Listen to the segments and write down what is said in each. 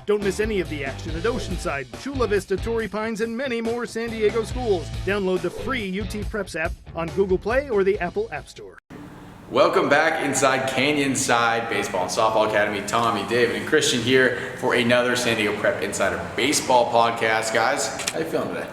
Don't miss any of the action at Oceanside, Chula Vista, Torrey Pines, and many more San Diego schools. Download the free UT Preps app on Google Play or the Apple App Store. Welcome back inside Canyonside Baseball and Softball Academy. Tommy, David, and Christian here for another San Diego Prep Insider Baseball podcast. Guys, how you feeling today?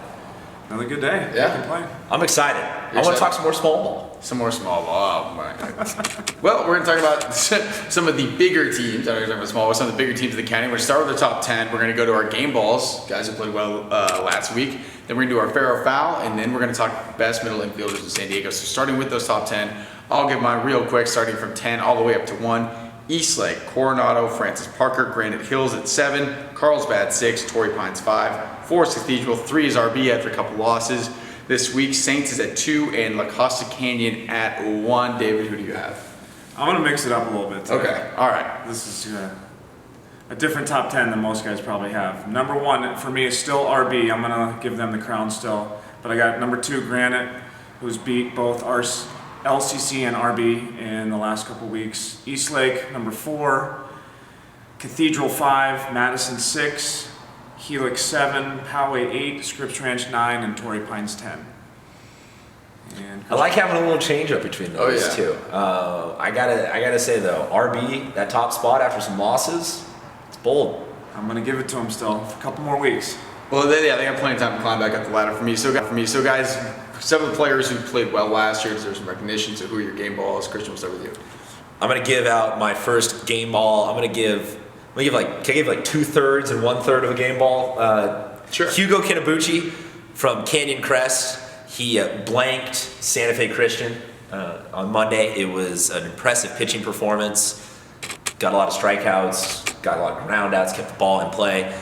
Another good day. Yeah. I'm excited. I want to talk some more small ball. Some more small ball. Oh my goodness. Well, we're going to talk about some of the bigger teams. I'm going to talk about small ball, some of the bigger teams of the county. We're going to start with the top 10. We're going to go to our game balls, guys who played well last week. Then we're going to do our fair or foul, and then we're going to talk best middle infielders in San Diego. So starting with those top 10, I'll give mine real quick, starting from 10 all the way up to 1. Eastlake, Coronado, Francis Parker, Granite Hills at 7, Carlsbad 6, Torrey Pines 5, Forest Cathedral 3 is RB after a couple losses this week. Saints is at 2 and La Costa Canyon at 1. David, who do you have? I'm going to mix it up a little bit today. Okay, all right. This is a different top 10 than most guys probably have. Number 1 for me is still RB. I'm going to give them the crown still. But I got number 2, Granite, who's beat both our LCC and RB in the last couple weeks. Eastlake, number 4, Cathedral 5, Madison 6, Helix 7, Poway 8, Scripps Ranch 9, and Torrey Pines 10. And I like having a little change up between those two. I gotta say though, RB, that top spot after some losses, it's bold. I'm gonna give it to him still for a couple more weeks. Well, they got plenty of time to climb back up the ladder for me. So guys, some of the players who played well last year deserve some recognition. So who are your game balls? Christian, we'll start with you. I'm gonna give out my first game ball. Can I give like 2/3 and 1/3 of a game ball? Sure. Hugo Kinabuchi from Canyon Crest. He blanked Santa Fe Christian on Monday. It was an impressive pitching performance. Got a lot of strikeouts, got a lot of groundouts, kept the ball in play.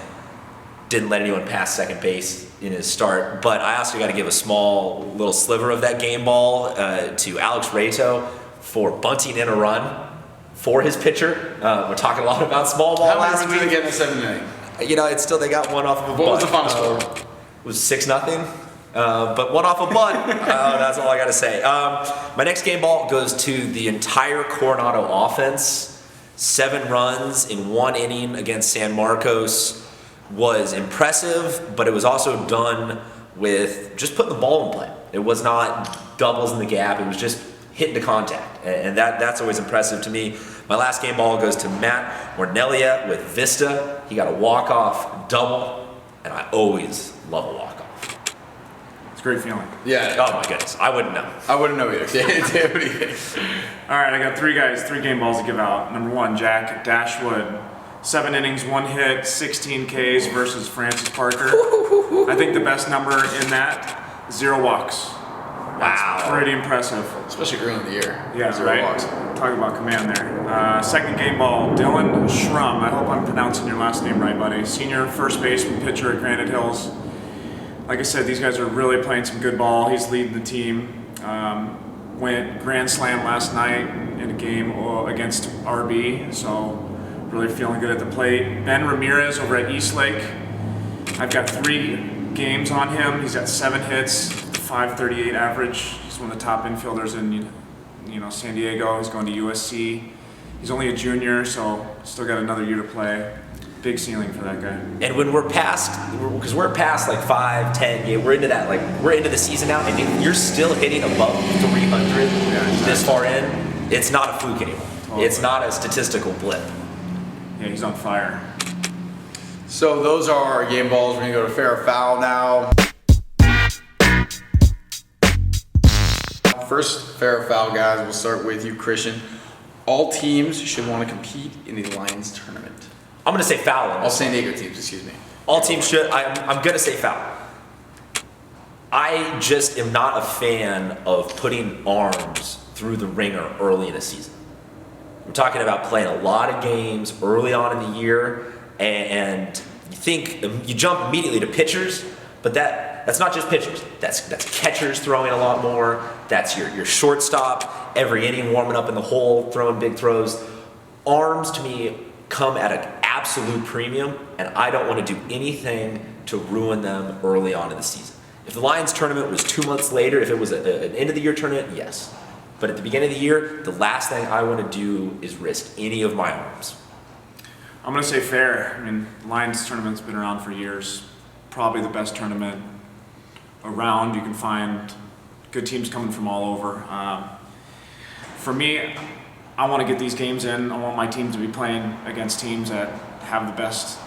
Didn't let anyone pass second base in his start. But I also got to give a small little sliver of that game ball to Alex Rato for bunting in a run for his pitcher. We're talking a lot about small ball last week. How many runs did they get in the 7th inning? You know, it's still, they got one off of a bunt. What was the final score? It was 6-0. But one off a bunt. That's all I got to say. My next game ball goes to the entire Coronado offense. 7 runs in 1 inning against San Marcos was impressive, but it was also done with just putting the ball in play. It was not doubles in the gap. It was just hitting the contact, and that's always impressive to me. My last game ball goes to Matt Ornelia with Vista. He got a walk-off double, and I always love a walk-off. It's a great feeling. Yeah. Oh my goodness, I wouldn't know. I wouldn't know either. David, what do you think? All right, I got 3 game balls to give out. Number 1, Jack Dashwood. 7 innings, 1 hit, 16 Ks versus Francis Parker. I think the best number in that, 0 walks. That's pretty impressive. Especially early in the year. Yeah, 0 right. walks. Talk about command there. Second game ball, Dylan Schrum. I hope I'm pronouncing your last name right, buddy. Senior first baseman pitcher at Granite Hills. Like I said, these guys are really playing some good ball. He's leading the team. Went grand slam last night in a game against RB, so really feeling good at the plate. Ben Ramirez over at Eastlake. I've got 3 games on him. He's got 7 hits, 538 average. He's one of the top infielders in San Diego. He's going to USC. He's only a junior, so still got another year to play. Big ceiling for that guy. And when we're past like 5, 10, yeah, we're into that, like we're into the season now, and if you're still hitting above 300 this far in, it's not a fluke anymore. Totally. It's not a statistical blip. Yeah, he's on fire. So those are our game balls. We're gonna go to fair or foul now. First fair or foul, guys. We'll start with you, Christian. All teams should want to compete in the Lions tournament. I'm gonna say foul. All San Diego teams, excuse me. All teams should. I'm gonna say foul. I just am not a fan of putting arms through the ringer early in a season. We're talking about playing a lot of games early on in the year, and you jump immediately to pitchers, but that's not just pitchers. That's catchers throwing a lot more. That's your shortstop every inning warming up in the hole, throwing big throws. Arms to me come at an absolute premium, and I don't want to do anything to ruin them early on in the season. If the Lions tournament was 2 months later, if it was an end of the year tournament, yes. But at the beginning of the year, the last thing I want to do is risk any of my arms. I'm going to say fair. I mean, Lions tournament's been around for years. Probably the best tournament around. You can find good teams coming from all over. For me, I want to get these games in. I want my team to be playing against teams that have the best,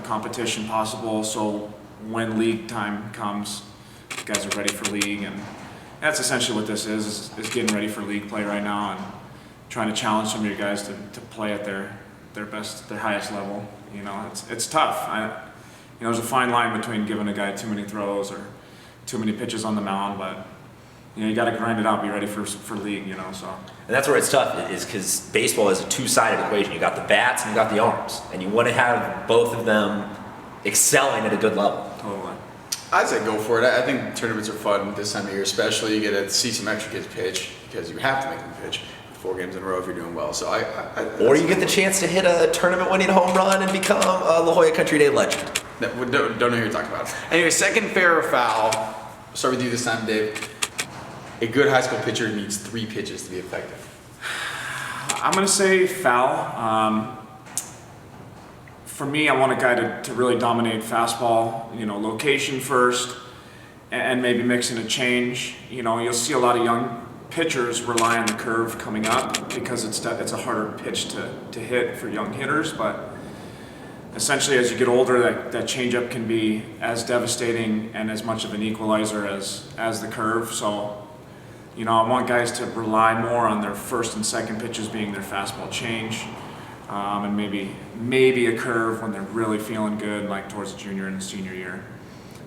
competition possible. So when league time comes, you guys are ready for league, and that's essentially what this is getting ready for league play right now and trying to challenge some of your guys to play at their best, their highest level. It's tough. There's a fine line between giving a guy too many throws or too many pitches on the mound, but you got to grind it out, be ready for league, so. And that's where it's tough, is because baseball is a two-sided equation. You got the bats and you got the arms, and you want to have both of them excelling at a good level. Totally. I'd say go for it. I think tournaments are fun this time of year, especially. You get to see some extra kids pitch because you have to make them pitch 4 games in a row if you're doing well. So or you get the chance to hit a tournament-winning home run and become a La Jolla Country Day legend. Don't know who you're talking about. Anyway, second fair or foul. I'll start with you this time, Dave. A good high school pitcher needs 3 pitches to be effective. I'm going to say foul. For me, I want a guy to really dominate fastball, location first, and maybe mix in a change. You'll see a lot of young pitchers rely on the curve coming up because it's a harder pitch to hit for young hitters, but essentially as you get older, that changeup can be as devastating and as much of an equalizer as the curve. So, I want guys to rely more on their first and second pitches being their fastball change, and maybe a curve when they're really feeling good, like towards the junior and senior year.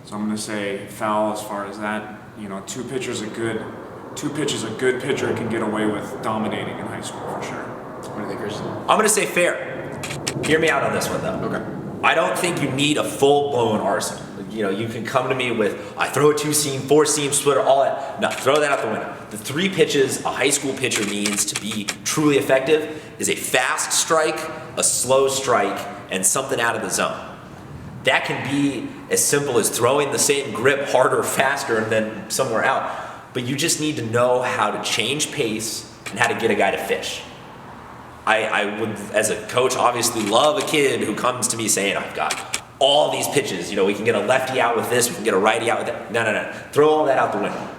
So I'm going to say foul as far as that. 2 pitches a good pitcher can get away with dominating in high school for sure. What do you think, Christian? I'm going to say fair. Hear me out on this one, though. Okay. I don't think you need a full-blown arsenal. You can come to me with, I throw a 2-seam, 4-seam, splitter, all that. No, throw that out the window. The 3 pitches a high school pitcher needs to be truly effective is a fast strike, a slow strike, and something out of the zone. That can be as simple as throwing the same grip harder, faster, and then somewhere out. But you just need to know how to change pace and how to get a guy to fish. I would, as a coach, obviously love a kid who comes to me saying, I've got all these pitches. We can get a lefty out with this, we can get a righty out with that. No. Throw all that out the window.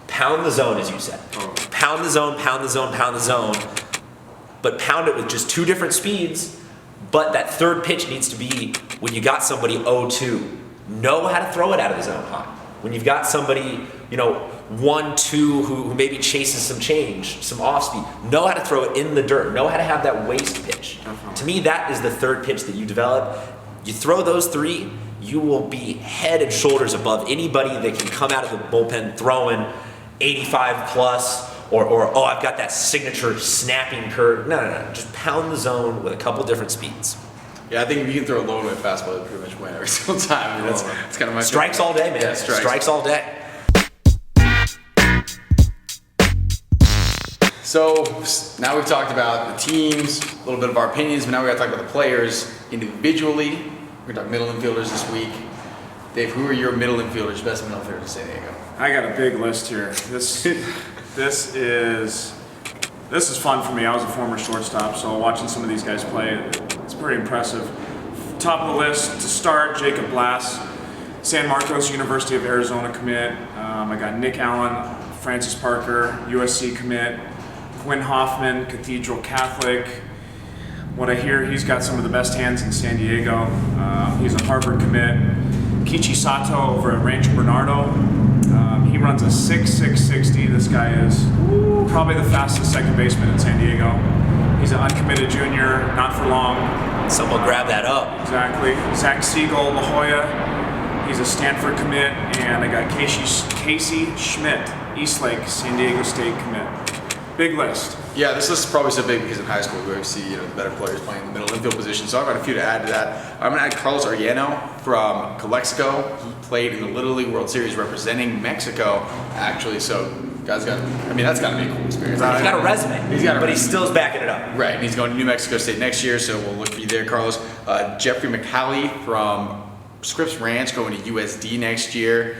Pound the zone, as you said. Pound the zone, pound the zone, pound the zone. But pound it with just 2 different speeds. But that third pitch needs to be when you got somebody 0-2. Know how to throw it out of the zone high. When you've got somebody, 1-2 who maybe chases some change, some off speed, know how to throw it in the dirt. Know how to have that waist pitch. To me, that is the third pitch that you develop. You throw those 3, you will be head and shoulders above anybody that can come out of the bullpen throwing 85 plus or I've got that signature snapping curve. No. Just pound the zone with a couple different speeds. Yeah, I think if you can throw a low and fastball, you pretty much win every single time. That's kind of my strikes all day, man. Yeah, strikes all day. So now we've talked about the teams, a little bit of our opinions, but now we got to talk about the players individually. We're going to talk middle infielders this week. Dave, who are your middle infielders, best middle infielders in San Diego? I got a big list here. This is fun for me. I was a former shortstop, so watching some of these guys play, it's pretty impressive. Top of the list to start, Jacob Blass, San Marcos University of Arizona commit. I got Nick Allen, Francis Parker, USC commit. Quinn Hoffman, Cathedral Catholic. What I hear, he's got some of the best hands in San Diego. He's a Harvard commit. Kichi Sato over at Rancho Bernardo. He runs a 6.660. This guy is probably the fastest second baseman in San Diego. He's an uncommitted junior, not for long. Someone grab that up. Exactly. Zach Siegel, La Jolla. He's a Stanford commit. And I got Casey Schmidt, Eastlake, San Diego State commit. Big list. Yeah, this list is probably so big because in high school we see the better players playing the middle infield position. So I've got a few to add to that. I'm going to add Carlos Arellano from Calexico. He played in the Little League World Series representing Mexico, actually. So that's got to be a cool experience. He's got a resume, but he still is backing it up. Right, and he's going to New Mexico State next year, so we'll look for you there, Carlos. Jeffrey McCallie from Scripps Ranch going to USD next year.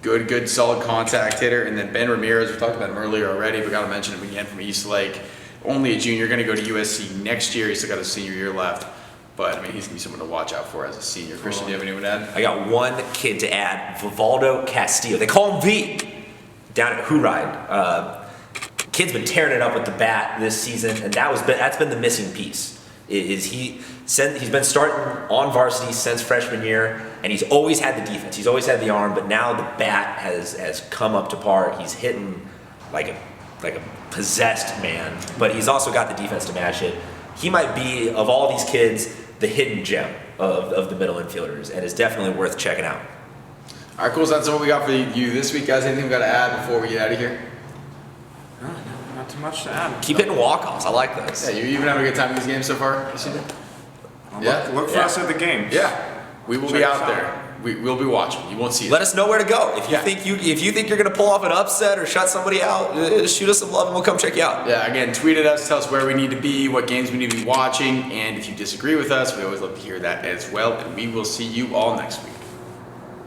Good, solid contact hitter. And then Ben Ramirez, we talked about him earlier already, but got to mention him again from Eastlake. Only a junior, going to go to USC next year. He's still got a senior year left. But I mean, he's gonna be someone to watch out for as a senior. Christian, do you have anyone to add? I got one kid to add, Vivaldo Castillo. They call him V down at Hooride. Kid's been tearing it up with the bat this season, and that's been the missing piece. He's been starting on varsity since freshman year, and he's always had the defense. He's always had the arm, but now the bat has come up to par. He's hitting like a possessed man, but he's also got the defense to match it. He might be, of all these kids, the hidden gem of the middle infielders, and is definitely worth checking out. All right, cool. So that's what we got for you this week, guys. Anything we got to add before we get out of here? No, not too much to add. Keep hitting walk-offs. I like those. Yeah, you've been having a good time in these games so far. Look for us at the game. Yeah, we will be out there. We'll be watching. You won't see it. Let us know where to go. If you think you're gonna pull off an upset or shut somebody out, shoot us some love and we'll come check you out. Yeah, again, tweet at us, tell us where we need to be, what games we need to be watching, and if you disagree with us, we always love to hear that as well. And we will see you all next week.